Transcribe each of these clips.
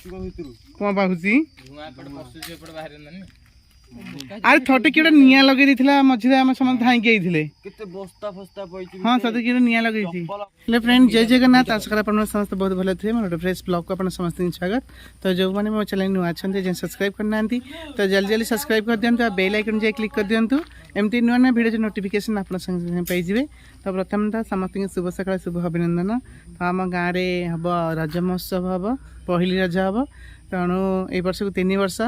कौन बाहुची अरे थोटे किए निया लगे मझे आम समस्त धाई हाँ सत किए निया लगे हेलो फ्रेंड जय जगन्नाथ आशा कर समस्त बहुत भले थे मोटे फ्रेश ब्लॉग को आप समस्त स्वागत तो जो मैंने मो चैनल नुआ अच्छा सब्सक्राइब करना तो जल्दी जल्दी सब्सक्राइब कर दिखाँ बेल आइकन जाए क्लिक कर दिखाँ एमती नुआ नुआ भिडियो नोटिफिकेशन आप पाइबे तो प्रथम तो समस्त शुभ सकाल शुभ अभिनंदन तो आम गाँव में हम रज महोत्सव हम पहली रज हम तेणु ए वर्ष को 3 वर्ष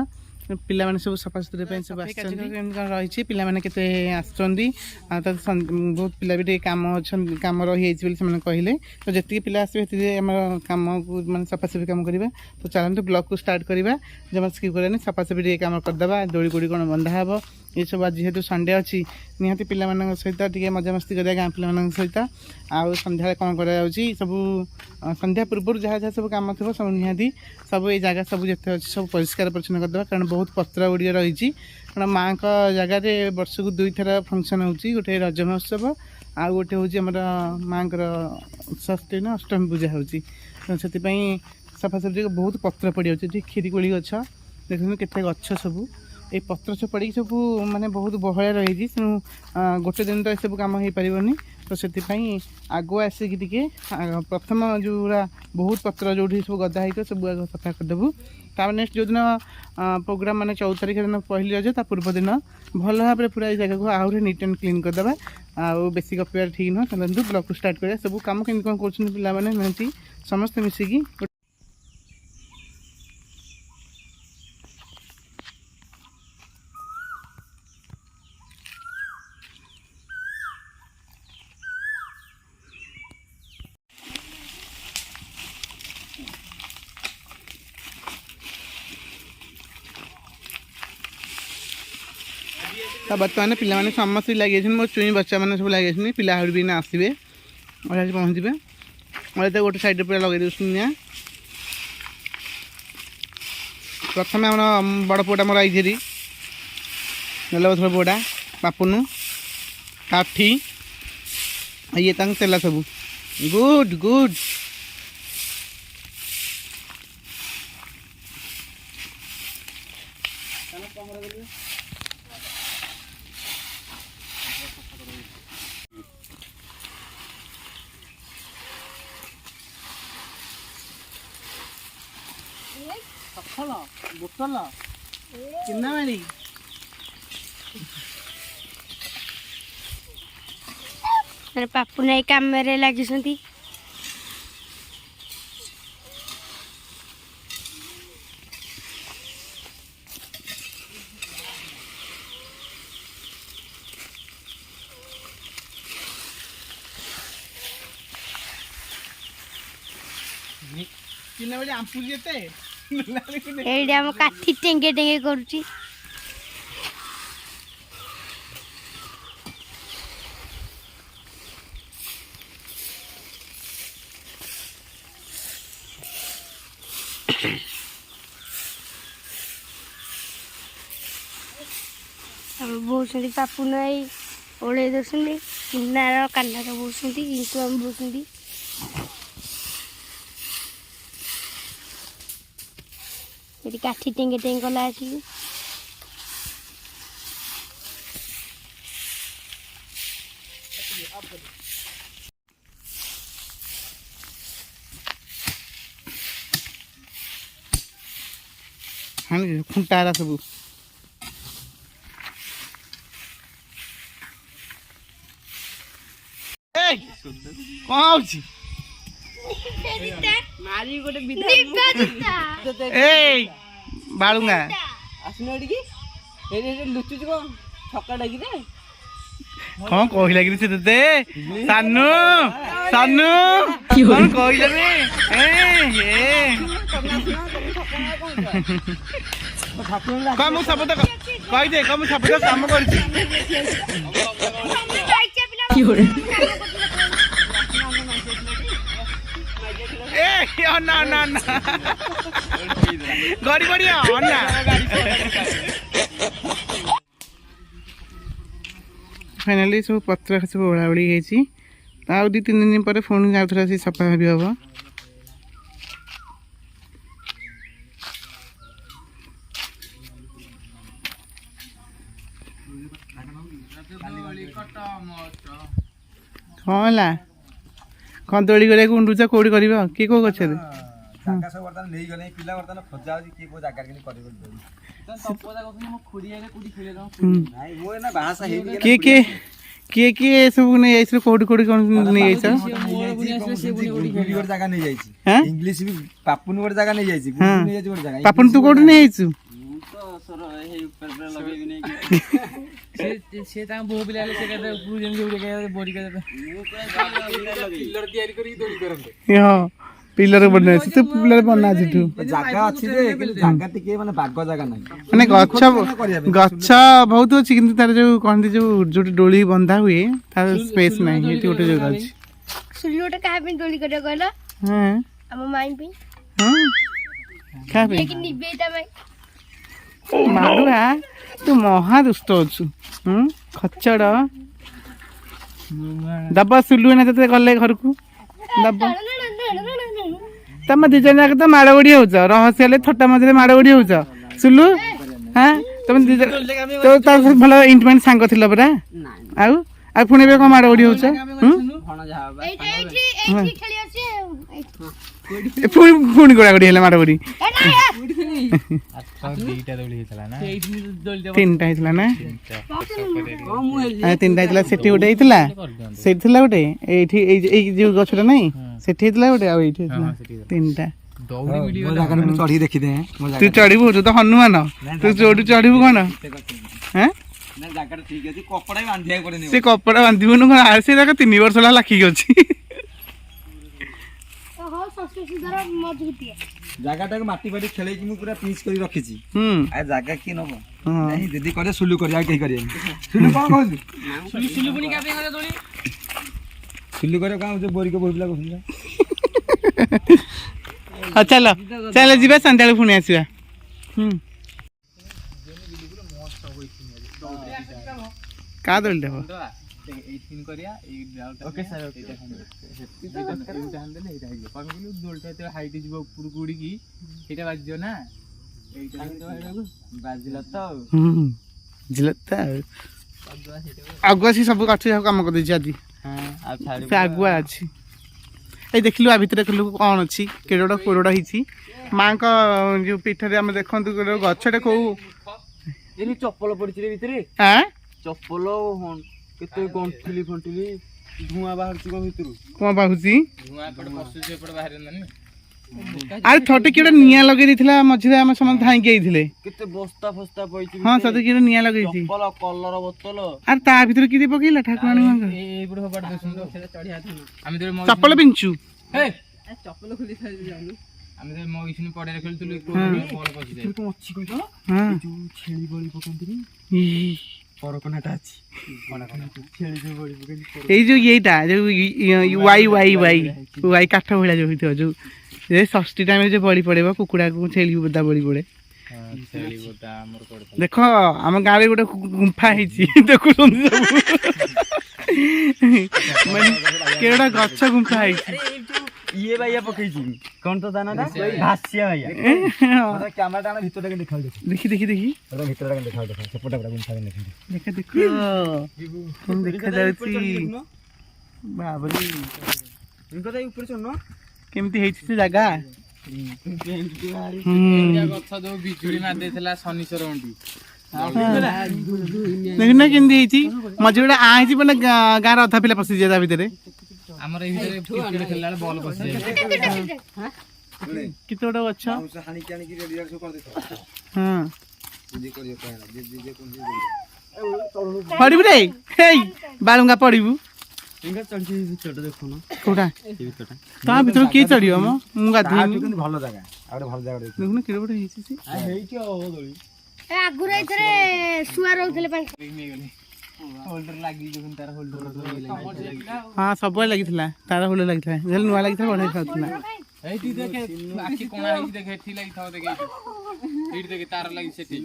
पिला माने सब सफा सुतरे सब रही पिला माने केते आछंदी बहुत पिला भी काम रही से कहले तो जी पिला आसबे आम काम को माने सफासफी काम करवा तो चलते ब्लॉग को स्टार्ट करवा जमा स्किप करें सफासफी काम करदे दोड़ी गोड़ी कौन बंधा हे ये सब आज जेहेतु संडे अच्छी निहाती पिला सहित टे मजामस्ती करा गाँ पिला सहित आउ संध्या कौन कर सब संध्या पूर्व जहाँ जहाँ सब कम थो सब निहाती सब ये जगह सब जिते अच्छी सब परिष्कार परिच्छन करदे कारण बहुत पत्र गुड़िया रही कारण माँ का जगह वर्ष को 2 थर फंक्शन होती गोटे रज महोत्सव आ गोटे हूँ आम माँ षष्ठी न अष्टमी पूजा होती से सफासफी बहुत पत्र पड़ जाए खीरी कोली गछ देखो केते गछ सब ये पत्र सब पड़ी सब माने बहुत बहला रही तेणु गोटे दिन तो सब कम हो पारनी तो से आगु आसिक प्रथम जोरा बहुत पत्र जो सब गदा हो सब आग सफा करदेबू तापर नेक्स्ट जो दिन प्रोग्राम माने 14 तारिख दिन पहली रज ता पूर्व दिन भल भाव में पूरा जगह को आहरी नीट एंड क्लीन करदे आउ बेसी गपियार ठीक नुह चलते ब्लॉग को स्टार्ट करें सब कम के कौन कर पाने समस्त मिसिकी तो बर्तमान पे समस्त लगे मो चुई बच्चा मैंने सब लगे पिला भी आसवे और आज पहुँचे और तो गोटे साइड पूरा लगे दूसरी प्रथम आम बड़ पुआ मोर आई नलबथर पुआ पापुनु काठी ये तेला सब गुड गुड बोतल किन्ना मारी पापू नाई काम में लगी किन्ना मारी आमपुर जेते एडी हम काठी टेंगे टेंगे करूची हम बहुत पापू नाई ओले दर्शनी किनार कान्ना बोसुंती किंतु हम बोसुंती ये काठी टेंगे टेंगे कला आसी हाँ खुंटा सब कौन मारी गोटे बालुंगा आसुन एडिकी लुचुच कौन छक्का डाकी दे कौन कहला कि से तते सानू सानू कौन कहला रे कम सब तो कहि दे कम सब तो काम करछि की हो रे ए ना ना ना गाड़ी बढ़िया ना फाइनाली सब पत्र सब ओढ़ा ओढ़ी गई आउ 2-3 दिन पर फोन आउ थे सफा भी हम କ'ଣ ହେଲା କ'ଣ ଦୋଳି କରିବାକୁ ଉଣ୍ଡୁଛ କୋଉଠି କରିବ କିଏ କୋଉ ଗଛରେ ଜାଗା ସବୁ ବର୍ତ୍ତମାନ ନେଇଗଲେ ପିଲା ବର୍ତ୍ତମାନ ଖୋଜା ହଉଛି କିଏ କୋଉ ଜାଗାରେ କେମିତି କରିବ ନାଇଁ ମୁଁ ଏଇନା ବାହାସା ହେଇନି କିଏ କିଏ କିଏ କିଏ ସବୁ ନେଇ ଯାଇଥିଲ କୋଉଠି କୋଉଠି କ'ଣ ନେଇଯାଇଛ ଗୋଟେ ଜାଗା ନେଇଯାଇଛି ହାଁ ଇଂଲିଶ ବି ପାପୁନ ଗୋଟେ ଜାଗା ନେଇଯାଇଛି ନେଇଯାଇଛି ଗୋଟେ ଜାଗା ପାପନ ତୁ କୋଉଠି ନେଇଯାଇଛୁ ସେ ତାଙ୍କ ବୋଉ ପିଲା ହେଲେ ସେ କେତେ ଉପରୁ ଯେମିତି ଗୋଟେ ବଡି ହଁ ପିଲର ବନାଇଛି ତୁ ପିଲର ବନାଛୁ ତୁ ଜାଗା ଅଛି ଯେ କିନ୍ତୁ ଜାଗା ଟିକେ ମାନେ ବାଗ ଜାଗା ନାହିଁ ମାନେ ଗଛ ଗଛ ବହୁତ ଅଛି କିନ୍ତୁ ତାର ଯୋଉ କହନ୍ତି ଯୋଉଠି ଡୋଳି ବନ୍ଧା ହୁଏ ତାର ସ୍ପେସ୍ ନାହିଁ ଏଠି ଗୋଟେ ଜାଗା ଅଛି ସୁଲି ଗୋଟେ କାହା ପାଇଁ ଦୋଳି କରିବା କହିଲ ହଁ ଆମ ମାଇଁ ପାଇଁ ହଁ କାହା ପାଇଁ କି ନିବେଦିତା ପାଇଁ ମାରୁଆ ତୁ ମହା ଦୁଷ୍ଟ ଅଛୁ ଖଚଡ ଦବ ସୁଲୁ ନା ତତେ ଗଲେ ଘରକୁ ଦବ ତମ ଦି ଜଣ ଯାକ ତ ମାଡ଼ ଗୋଡ଼ି ହଉଛ ରହସ୍ୟ ହେଲେ ଥଟା ମଝିରେ ମାଡ଼ ଗୋଡ଼ି ହଉଛ ସୁଲୁ ହଁ ତମେ ଦି ଜଣ ତ ତାର ଭଲ ଇଣ୍ଟିମେଟ୍ ସାଙ୍ଗ ଥିଲ ପରା ଆଉ ଆଉ ପୁଣି ଏବେ କ'ଣ ମାଡ଼ ଗୋଡ଼ି ହଉଛ ପୁଣି ଗୋଡ଼ା ଗୋଡ଼ି ହେଲା ମାଡ଼ ଗୋଡ଼ି ତିନିଟା ହେଇଥିଲା ନା ତିନିଟା ହେଇଥିଲା ସେଠି ଗୋଟେ ହେଇଥିଲା ସେଠି ଥିଲା ଗୋଟେ ଏଇଠି ଏଇ ଯୋଉ ଗଛଟା ନାଇଁ ସେଠି ହେଇଥିଲା ଗୋଟେ ଆଉ ଏଇଠି ହେଇଥିଲା ତିନିଟା ଚଢିକି ଦେଖିଦେ ତୁ ଚଢିବୁ ତୁ ତ ହନୁମାନ ତୁ ଯୋଉଠି ଚଢିବୁ କ'ଣ ସେ କପଡା ବାନ୍ଧିବୁନୁ କ'ଣ ସେ ଯାକ 3 ବର୍ଷ ହେଲା ଲାଖିକି ଅଛି ଜାଗାଟାକୁ ମାଟି ଫାଟି ଖେଳେଇକି ମୁଁ ପୁରା ପିଚ୍ କରି ରଖିଛି ଆଉ ଜାଗା କିଏ ନବ ନାଇଁ ଦିଦି କରେ ସୁଲୁ କରି ଆଉ କେହି କରିବେନି ସୁଲୁ କ'ଣ କହୁଛୁ ସୁଲୁ କରେ କ'ଣ ବୋରିକ ବୋହି ପିଲା କହୁଛନ୍ତି ହଁ ଚାଲ ଚାଲ ଯିବା ସନ୍ଧ୍ୟାବେଳେ ପୁଣି ଆସିବା କା ଦୋଳି ଦେବ ଆଗୁଆ ଅଛି ସବୁ ଗଛ କାମ କରିଦେଇଛି ଆଜି ସେ ଆଗୁଆ ଅଛି ଏଇ ଦେଖିଲୁ ଆ ଭିତରେ ଦେଖିଲୁ କ'ଣ ଅଛି କେଡ଼ୋଟା କୋରଡ଼ା ହେଇଛି ମାଙ୍କ ଯୋଉ ପିଠରେ ଆମେ ଦେଖନ୍ତୁ ଗଛଟା କୋଉ ଚପଲ ପଡିଛି ଭିତରେ ଚପଲ କେତେ ଗଣ୍ଠିଲି ଫଣ୍ଠିଲି ଧୂଆଁ ବାହାରୁଛି କ'ଣ ଭିତରୁ କ'ଣ ବାହାରୁଛି ଆରେ ଥଟେ କିଏ ନିଆଁ ଲଗେଇ ଦେଇଥିଲା ମଝିରେ ଆମେ ସମସ୍ତେ ଧାଇଁକି ଯାଇଥିଲେ କେତେ ବସ୍ତା ଫସ୍ତା ପଇଛି ହଁ ସତେ କିଏ ନିଆଁ ଲଗେଇଛି କଲର ବୋତଲ ଆରେ ତା ଭିତରେ କିଏ ପକେଇଲା ଠାକୁରାଣୀ ଚପଲ ପିନ୍ଧୁଛୁ ଚପଲ ଖୋଲି ଆମେ ମଇସୁନି ପଡିଆରେ ଖେଳୁଥିଲୁ ଛେଳି ବଳି ପକାନ୍ତିନି ପରକନାଟା ଅଛି ଏଇ ଯୋଉ ଏଇଟା ଯୋଉ ୱାଇ ୱାଇ ୱାଇ ୱାଇ କାଠ ଭଳିଆ ଯୋଉ ହେଇଥିବ ଯୋଉ ଷଷ୍ଠୀ ଟାଇମରେ ଯୋଉ ବଳି ପଡିବ କୁକୁଡ଼ାକୁ ଛେଳି ବୋଦା ବଳି ପଡେ ଦେଖ ଆମ ଗାଁରେ ଗୋଟେ ଗୁମ୍ଫା ହେଇଛି ଦେଖୁଛନ୍ତି ସବୁ ମାନେ କେଡା ଗଛ ଗୁମ୍ଫା ହେଇଛି ଇଏ ଭାଇଆ ପକେଇଛି କ'ଣ ତ ଦାନାଟା ଘାସିଆ ଭାଇଆ କ୍ୟାମେରାଟା ଆଣ ଭିତରଟା କେମିତି ଦେଖାଉ ଦେଖି ଦେଖି ଦେଖି ଭିତରଟା କେମିତି ଦେଖାଉ ସେପଟେ ପୁରା ଗୁମ୍ଫା ଦେଖ ଦେଖ ଦେଖାଯାଉଛି ବାବଲି ଉପରେ ଚୁନ କେମିତି ହେଇଛି ସେ ଜାଗା ଗଛ ଯୋଉ ବିଜୁଳି ମାରି ଦେଇଥିଲା ଶନିଶ୍ଚର ଅଣ୍ଡି ଦେଖୁନା କେମିତି ହେଇଛି ମଝିରେ ଗୋଟେ ଆ ହେଇଛି ମାନେ ଗାଁର ଅଧା ପିଲା ପଶିଯିବେ ତା ଭିତରେ ଆମର ଏଇ ଭିତରେ କ୍ରିକେଟ ଖେଳିଲା ବେଳେ ବଲ୍ ପଶି କେତେ ଗୋଟେ ଗଛ ପଡିବୁ ରେ ହେଇ ବାଳୁଙ୍ଗା ପଡିବୁ କୋଉଟା ତା ଭିତରୁ କିଏ ଚଢିବ ମ ମୁଁ ଗାଧୋଇନି ଭଲ ଜାଗା ଆଉ ଭଲ ଜାଗା ଦେଖୁନ କେତେ ଗୋଟେ ହେଇଛି ସେ ଆଗରୁ ଏଥିରେ ଶୁଆ ରହୁଥିଲେ ପାଣି ହଁ ସବୁବେଳେ ଲାଗିଥିଲା ତାର ହୋଲ ଲାଗିଥିଲା ଯେହେତୁ ନୂଆ ଲାଗିଥିଲା ବଢିଆ ଖାଉଥିଲା ଏଇଠି ଦେଖେ ଆଖି କଣା ହେଇଛି ଦେଖେ ଏଠି ଲାଗିଥାଉ ଦେଖେ ଏଇଠି ଦେଖେ ତାର ଲାଗି ସେଠି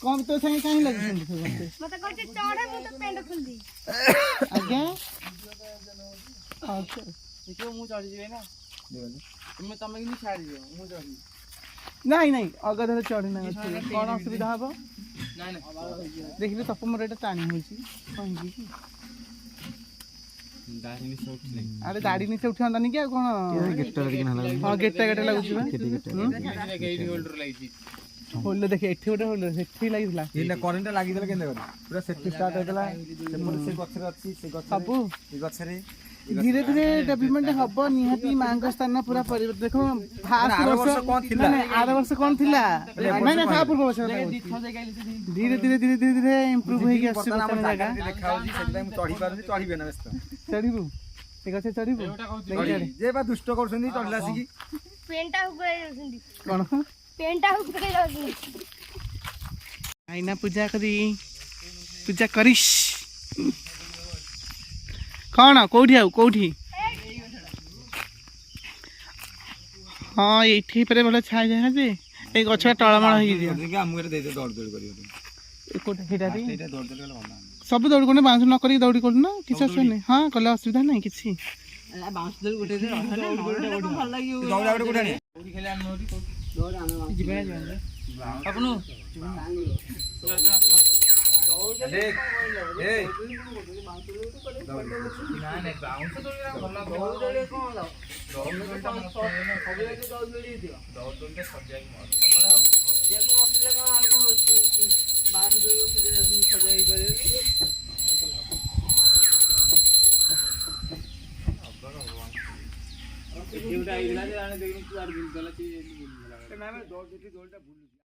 କଣ ତୋ ସାଙ୍ଗେ କାହିଁ ଲାଗିଛନ୍ତି ଆଜ୍ଞା ମୁଁ ଚଢିଯିବି ନା ତମେ କିନ୍ତୁ ଛାଡ଼ିଯିବ ମୁଁ ଚଢିବି ନାଇଁ ନାଇଁ ଅଗାଧରେ ଚଢି ନା ଗଛରେ କ'ଣ ଅସୁବିଧା ହବ? ନାଇଁ ନାଇଁ ଦେଖିଲେ ତପ ମୋର ଏଇଟା ଟାଣି ହେଉଛି କ'ଣ ହେଇଛି କି? ଆରେ ଦାଢି ନିଚେ ଉଠିବନ୍ତାନି କି ଆଉ କ'ଣ? ହଁ ଗେଟା ଗେଟା ଲାଗୁଛି ବା। ଏଇଠି ହୋଲ୍ଡର ଲାଗିଛି। ହୋଲ୍ଡର ଦେଖେ ଏଠି ଗୋଟେ ହୋଲ୍ଡର ସେଠି ଲାଗିଥିଲା କରେଣ୍ଟ ଲାଗିଥିଲା କେମିତି କରି ପୁରା ସେଫ୍ଟି ଷ୍ଟାର୍ଟ ହେଇଥିଲା। ସେପଟେ ସେ ଗଛରେ ଅଛି, ସେ ଗଛ ସବୁ ଏ ଗଛରେ ଧୀରେ ଧୀରେ ଡେଭଲପମେଣ୍ଟ ହବ ନିହାତି। ମାଙ୍କ ସ୍ଥାନ ପୁରା ପରିବର୍ତ୍ତନ। ଦେଖ ଆର ବର୍ଷ କ'ଣ ଥିଲା? ଆର ବର୍ଷ କ'ଣ ଥିଲା? ନାଇଁ ନାଇଁ ତା ପୂର୍ବ ବର୍ଷ ଧୀରେ ଧୀରେ ଧୀରେ ଧୀରେ ଧୀରେ ଇମ୍ପ୍ରୁଭ ହେଇକି ଆସୁଛି ବର୍ତ୍ତମାନ ଜାଗା। ଦେଖାଯାଉଛି, ସେଥିପାଇଁ ମୁଁ ଚଢି ପାରୁନି। ଚଢିବେ ନା ବ୍ୟସ୍ତ ଚଢିବୁ ଏ ଗଛରେ ଚଢିବୁ ଯେ ବା ଦୁଷ୍ଟ କରୁଛନ୍ତି ଚଢିଲା ଆସିକି। ପେଣ୍ଟଟା ଉପରେ ଯାଉଛନ୍ତି, କ'ଣ ପେଣ୍ଟଟା ଉପରେ ଯାଉଛନ୍ତି। ଆଇନା ପୂଜା କରି ପୂଜା କରିସ୍ କ'ଣ କୋଉଠି ଆଉ କୋଉଠି? ହଁ ଏଇଠି ପରେ ଭଲ ଛାଇ ଜାଗା ଯେ ଏଇ ଗଛଟା ଟଳମଳ ହେଇଯିବ। ଆମକୁ ଏଟା ଦେଇଦେ ଦୌଡ଼ ଦୌଡ଼ି କରିବ। ସେଇଟା ଏଇଟା ଦୌଡ଼ ଦୌଡ଼ି କଲେ ଭଲ। ସବୁ ଦୌଡ଼ି କରୁନି ବାଉଁଶ ନ କରିକି ଦୌଡ଼ି କରୁ ନା କିଛି ଅସୁବିଧା ନାହିଁ। ହଁ କଲେ ଅସୁବିଧା ନାହିଁ କିଛି। ଦୌଡ଼ା ଗୋଟେ କୋଉଠି ଆଣିବା? ଏଠି ଗୋଟେ ଆଇଥିଲା ଯେ ଆଣେ ଦେଖିନି କୁଆଡେ ବୁଲୁଥିଲା।